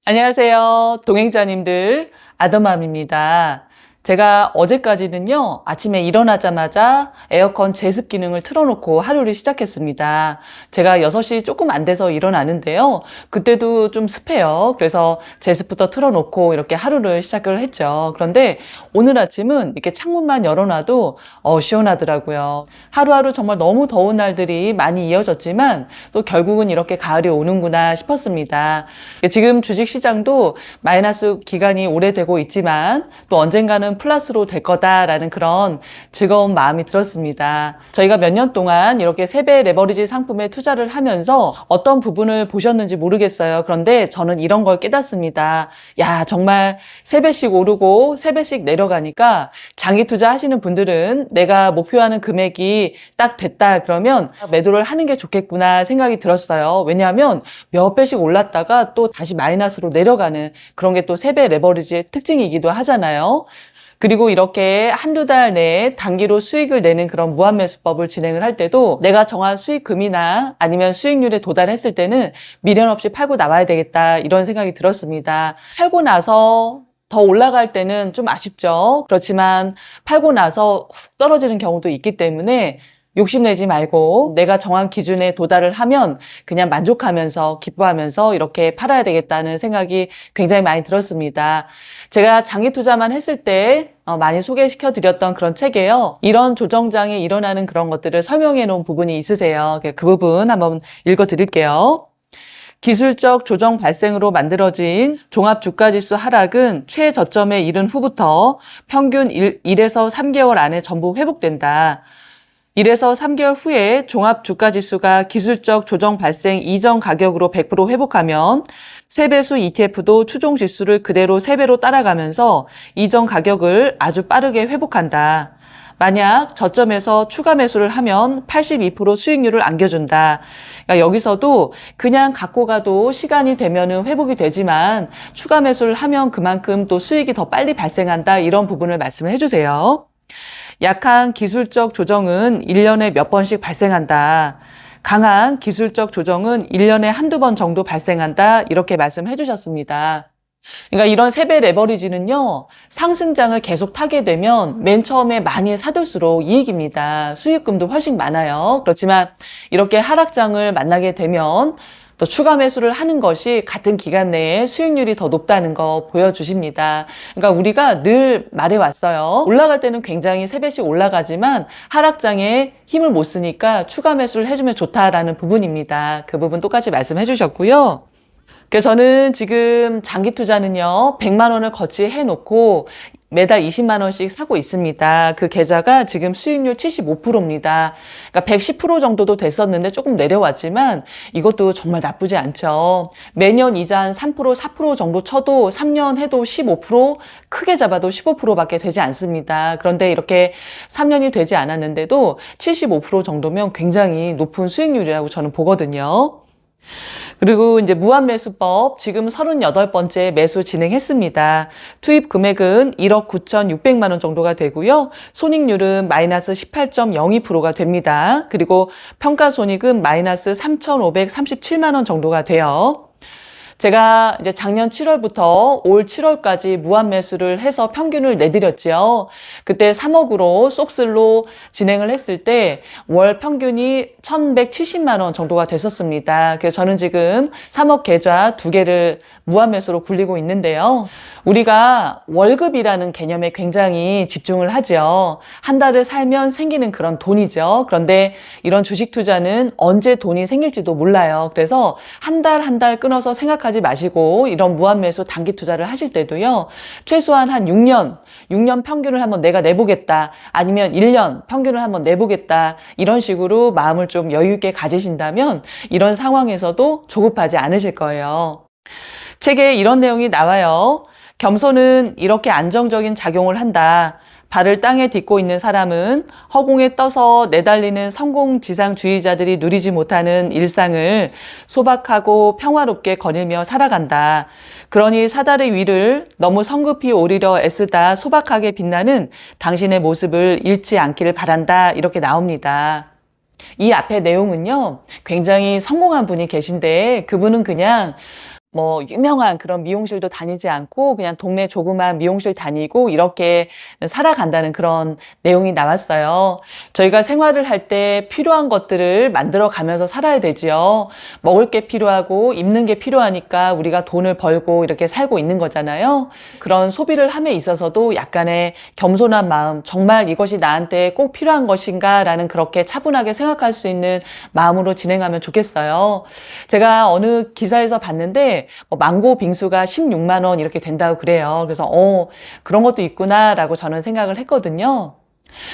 안녕하세요. 동행자님들, 아더맘입니다. 제가 어제까지는요, 아침에 일어나자마자 에어컨 제습 기능을 틀어놓고 하루를 시작했습니다. 제가 6시 조금 안 돼서 일어나는데요. 그때도 좀 습해요. 그래서 제습부터 틀어놓고 이렇게 하루를 시작을 했죠. 그런데 오늘 아침은 이렇게 창문만 열어놔도 시원하더라고요. 하루하루 정말 너무 더운 날들이 많이 이어졌지만 또 결국은 이렇게 가을이 오는구나 싶었습니다. 지금 주식시장도 마이너스 기간이 오래되고 있지만 또 언젠가는 플러스로 될 거다라는 그런 즐거운 마음이 들었습니다. 저희가 몇 년 동안 이렇게 세배 레버리지 상품에 투자를 하면서 어떤 부분을 보셨는지 모르겠어요. 그런데 저는 이런 걸 깨닫습니다. 야, 정말 3배씩 오르고 3배씩 내려가니까 장기 투자 하시는 분들은 내가 목표하는 금액이 딱 됐다 그러면 매도를 하는 게 좋겠구나 생각이 들었어요. 왜냐하면 몇 배씩 올랐다가 또 다시 마이너스로 내려가는 그런 게 또 세배 레버리지의 특징이기도 하잖아요. 그리고 이렇게 한두 달 내에 단기로 수익을 내는 그런 무한매수법을 진행을 할 때도 내가 정한 수익금이나 아니면 수익률에 도달했을 때는 미련 없이 팔고 나와야 되겠다 이런 생각이 들었습니다. 팔고 나서 더 올라갈 때는 좀 아쉽죠. 그렇지만 팔고 나서 훅 떨어지는 경우도 있기 때문에 욕심내지 말고 내가 정한 기준에 도달을 하면 그냥 만족하면서 기뻐하면서 이렇게 팔아야 되겠다는 생각이 굉장히 많이 들었습니다. 제가 장기 투자만 했을 때 많이 소개시켜 드렸던 그런 책에요. 이런 조정장이 일어나는 그런 것들을 설명해 놓은 부분이 있으세요. 그 부분 한번 읽어 드릴게요. 기술적 조정 발생으로 만들어진 종합주가지수 하락은 최저점에 이른 후부터 평균 1에서 3개월 안에 전부 회복된다. 1에서 3개월 후에 종합주가지수가 기술적 조정 발생 이전 가격으로 100% 회복하면 세배수 ETF도 추종지수를 그대로 3배로 따라가면서 이전 가격을 아주 빠르게 회복한다. 만약 저점에서 추가 매수를 하면 82% 수익률을 안겨준다. 그러니까 여기서도 그냥 갖고 가도 시간이 되면은 회복이 되지만 추가 매수를 하면 그만큼 또 수익이 더 빨리 발생한다. 이런 부분을 말씀을 해주세요. 약한 기술적 조정은 1년에 몇 번씩 발생한다. 강한 기술적 조정은 1년에 한두 번 정도 발생한다. 이렇게 말씀해 주셨습니다. 그러니까 이런 세배 레버리지는요, 상승장을 계속 타게 되면 맨 처음에 많이 사둘수록 이익입니다. 수익금도 훨씬 많아요. 그렇지만 이렇게 하락장을 만나게 되면 또 추가 매수를 하는 것이 같은 기간 내에 수익률이 더 높다는 거 보여주십니다. 그러니까 우리가 늘 말해왔어요. 올라갈 때는 굉장히 3배씩 올라가지만 하락장에 힘을 못 쓰니까 추가 매수를 해주면 좋다라는 부분입니다. 그 부분 똑같이 말씀해 주셨고요. 그래서 저는 지금 장기 투자는요, 100만 원을 거치해 놓고 매달 20만 원씩 사고 있습니다. 그 계좌가 지금 수익률 75%입니다. 그러니까 110% 정도도 됐었는데 조금 내려왔지만 이것도 정말 나쁘지 않죠. 매년 이자 한 3%, 4% 정도 쳐도 3년 해도 15%, 크게 잡아도 15%밖에 되지 않습니다. 그런데 이렇게 3년이 되지 않았는데도 75% 정도면 굉장히 높은 수익률이라고 저는 보거든요. 그리고 이제 무한매수법 지금 38번째 매수 진행했습니다. 투입 금액은 1억 9,600만 원 정도가 되고요. 손익률은 마이너스 18.02%가 됩니다. 그리고 평가손익은 마이너스 3,537만 원 정도가 돼요. 제가 이제 작년 7월부터 올 7월까지 무한 매수를 해서 평균을 내드렸죠. 그때 3억으로 속슬로 진행을 했을 때 월 평균이 1,170만 원 정도가 됐었습니다. 그래서 저는 지금 3억 계좌 2개를 무한 매수로 굴리고 있는데요. 우리가 월급이라는 개념에 굉장히 집중을 하죠. 한 달을 살면 생기는 그런 돈이죠. 그런데 이런 주식 투자는 언제 돈이 생길지도 몰라요. 그래서 한 달 한 달 끊어서 생각하지 마시고 이런 무한매수 단기 투자를 하실 때도요. 최소한 한 6년 평균을 한번 내가 내보겠다. 아니면 1년 평균을 한번 내보겠다. 이런 식으로 마음을 좀 여유 있게 가지신다면 이런 상황에서도 조급하지 않으실 거예요. 책에 이런 내용이 나와요. 겸손은 이렇게 안정적인 작용을 한다. 발을 땅에 딛고 있는 사람은 허공에 떠서 내달리는 성공지상주의자들이 누리지 못하는 일상을 소박하고 평화롭게 거닐며 살아간다. 그러니 사다리 위를 너무 성급히 오르려 애쓰다 소박하게 빛나는 당신의 모습을 잃지 않기를 바란다. 이렇게 나옵니다. 이 앞에 내용은요, 굉장히 성공한 분이 계신데 그분은 그냥 뭐 유명한 그런 미용실도 다니지 않고 그냥 동네 조그만 미용실 다니고 이렇게 살아간다는 그런 내용이 나왔어요. 저희가 생활을 할 때 필요한 것들을 만들어 가면서 살아야 되지요. 먹을 게 필요하고 입는 게 필요하니까 우리가 돈을 벌고 이렇게 살고 있는 거잖아요. 그런 소비를 함에 있어서도 약간의 겸손한 마음, 정말 이것이 나한테 꼭 필요한 것인가 라는 그렇게 차분하게 생각할 수 있는 마음으로 진행하면 좋겠어요. 제가 어느 기사에서 봤는데 망고 빙수가 16만 원 이렇게 된다고 그래요. 그래서 그런 것도 있구나라고 저는 생각을 했거든요.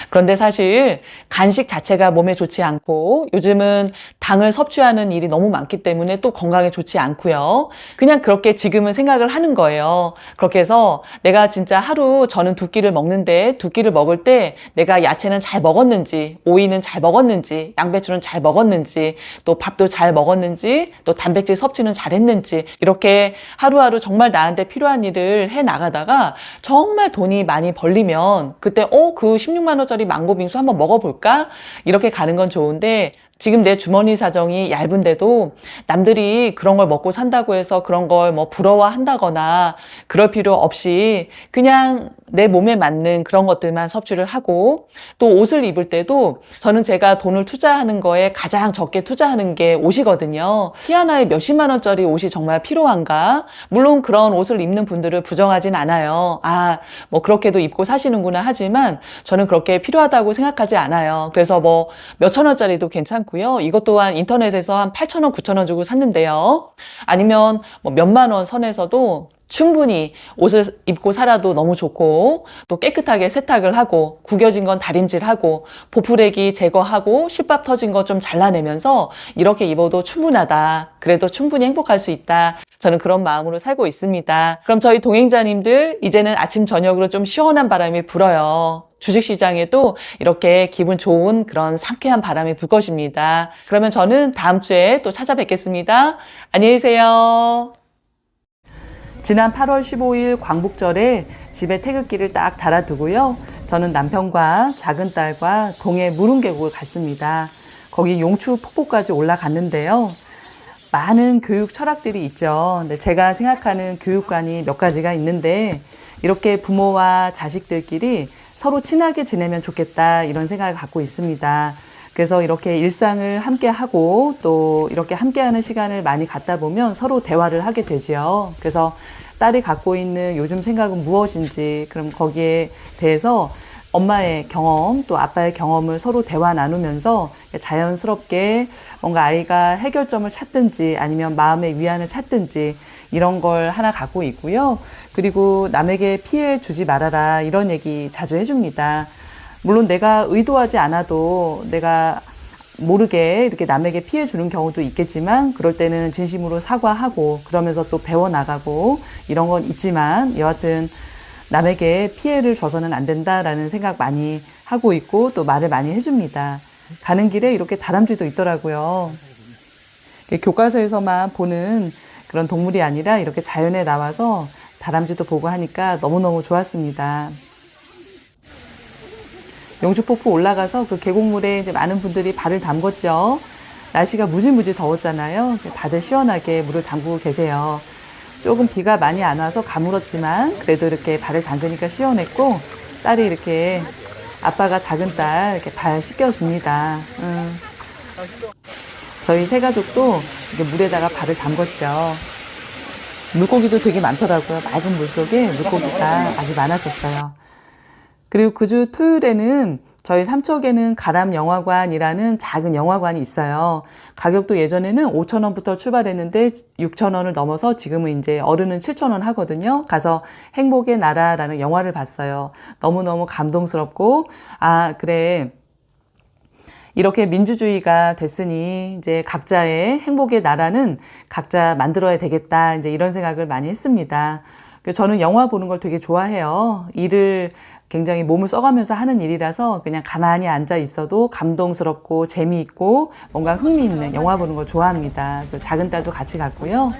그런데 사실 간식 자체가 몸에 좋지 않고 요즘은 당을 섭취하는 일이 너무 많기 때문에 또 건강에 좋지 않고요. 그냥 그렇게 지금은 생각을 하는 거예요. 그렇게 해서 내가 진짜 하루 저는 두 끼를 먹는데 두 끼를 먹을 때 내가 야채는 잘 먹었는지, 오이는 잘 먹었는지, 양배추는 잘 먹었는지, 또 밥도 잘 먹었는지, 또 단백질 섭취는 잘 했는지 이렇게 하루하루 정말 나한테 필요한 일을 해 나가다가 정말 돈이 많이 벌리면 그때 그 16만 원짜리 망고 빙수 한번 먹어볼까? 이렇게 가는 건 좋은데 지금 내 주머니 사정이 얇은데도 남들이 그런 걸 먹고 산다고 해서 그런 걸 뭐 부러워한다거나 그럴 필요 없이 그냥 내 몸에 맞는 그런 것들만 섭취를 하고 또 옷을 입을 때도 저는 제가 돈을 투자하는 거에 가장 적게 투자하는 게 옷이거든요. 티아나에 몇십만 원짜리 옷이 정말 필요한가? 물론 그런 옷을 입는 분들을 부정하진 않아요. 뭐 그렇게도 입고 사시는구나 하지만 저는 그렇게 필요하다고 생각하지 않아요. 그래서 뭐 몇천 원짜리도 괜찮고요. 이것 또한 인터넷에서 한 8천 원, 9천 원 주고 샀는데요. 아니면 뭐 몇만 원 선에서도 충분히 옷을 입고 살아도 너무 좋고 또 깨끗하게 세탁을 하고 구겨진 건 다림질하고 보풀액이 제거하고 실밥 터진 거 좀 잘라내면서 이렇게 입어도 충분하다. 그래도 충분히 행복할 수 있다. 저는 그런 마음으로 살고 있습니다. 그럼 저희 동행자님들 이제는 아침 저녁으로 좀 시원한 바람이 불어요. 주식시장에도 이렇게 기분 좋은 그런 상쾌한 바람이 불 것입니다. 그러면 저는 다음 주에 또 찾아뵙겠습니다. 안녕히 계세요. 지난 8월 15일 광복절에 집에 태극기를 딱 달아두고요. 저는 남편과 작은 딸과 동해 무릉계곡을 갔습니다. 거기 용추 폭포까지 올라갔는데요. 많은 교육 철학들이 있죠. 근데 제가 생각하는 교육관이 몇 가지가 있는데 이렇게 부모와 자식들끼리 서로 친하게 지내면 좋겠다 이런 생각을 갖고 있습니다. 그래서 이렇게 일상을 함께 하고 또 이렇게 함께하는 시간을 많이 갖다 보면 서로 대화를 하게 되지요. 그래서 딸이 갖고 있는 요즘 생각은 무엇인지 그럼 거기에 대해서 엄마의 경험 또 아빠의 경험을 서로 대화 나누면서 자연스럽게 뭔가 아이가 해결점을 찾든지 아니면 마음의 위안을 찾든지 이런 걸 하나 갖고 있고요. 그리고 남에게 피해 주지 말아라 이런 얘기 자주 해줍니다. 물론 내가 의도하지 않아도 내가 모르게 이렇게 남에게 피해 주는 경우도 있겠지만 그럴 때는 진심으로 사과하고 그러면서 또 배워나가고 이런 건 있지만 여하튼 남에게 피해를 줘서는 안 된다라는 생각 많이 하고 있고 또 말을 많이 해줍니다. 가는 길에 이렇게 다람쥐도 있더라고요. 교과서에서만 보는 그런 동물이 아니라 이렇게 자연에 나와서 다람쥐도 보고 하니까 너무너무 좋았습니다. 용주폭포 올라가서 그 계곡물에 이제 많은 분들이 발을 담궜죠. 날씨가 무지무지 더웠잖아요. 다들 시원하게 물을 담그고 계세요. 조금 비가 많이 안 와서 가물었지만 그래도 이렇게 발을 담그니까 시원했고 딸이 이렇게 아빠가 작은 딸 이렇게 발 씻겨줍니다. 저희 세 가족도 이렇게 물에다가 발을 담궜죠. 물고기도 되게 많더라고요. 맑은 물속에 물고기가 아주 많았었어요. 그리고 그 주 토요일에는 저희 삼척에는 가람영화관이라는 작은 영화관이 있어요. 가격도 예전에는 5,000원부터 출발했는데 6,000원을 넘어서 지금은 이제 어른은 7,000원 하거든요. 가서 행복의 나라라는 영화를 봤어요. 너무너무 감동스럽고 그래. 이렇게 민주주의가 됐으니 이제 각자의 행복의 나라는 각자 만들어야 되겠다. 이제 이런 생각을 많이 했습니다. 저는 영화 보는 걸 되게 좋아해요. 일을 굉장히 몸을 써가면서 하는 일이라서 그냥 가만히 앉아 있어도 감동스럽고 재미있고 뭔가 흥미있는 영화 보는 걸 좋아합니다. 또 작은 딸도 같이 갔고요.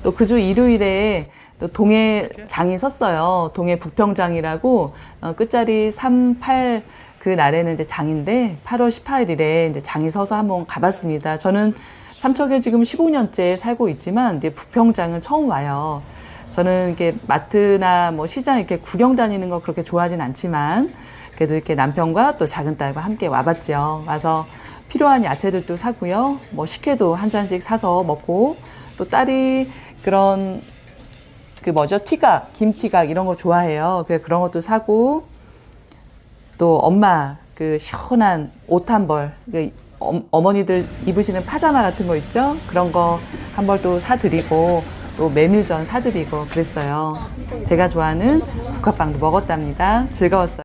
또 그 주 일요일에 또 동해 장이 섰어요. 동해 북평장이라고 끝자리 38 그 날에는 이제 장인데 8월 18일에 이제 장이 서서 한번 가봤습니다. 저는 삼척에 지금 15년째 살고 있지만 이제 부평장은 처음 와요. 저는 이렇게 마트나 뭐 시장 이렇게 구경 다니는 거 그렇게 좋아하진 않지만 그래도 이렇게 남편과 또 작은 딸과 함께 와봤죠. 와서 필요한 야채들도 사고요. 뭐 식혜도 한 잔씩 사서 먹고 또 딸이 그런 그 뭐죠? 티각, 김티각 이런 거 좋아해요. 그래서 그런 것도 사고 또 엄마 그 시원한 옷 한 벌, 어머니들 입으시는 파자마 같은 거 있죠? 그런 거 한 벌 또 사드리고 또 메밀전 사드리고 그랬어요. 제가 좋아하는 국화빵도 먹었답니다. 즐거웠어요.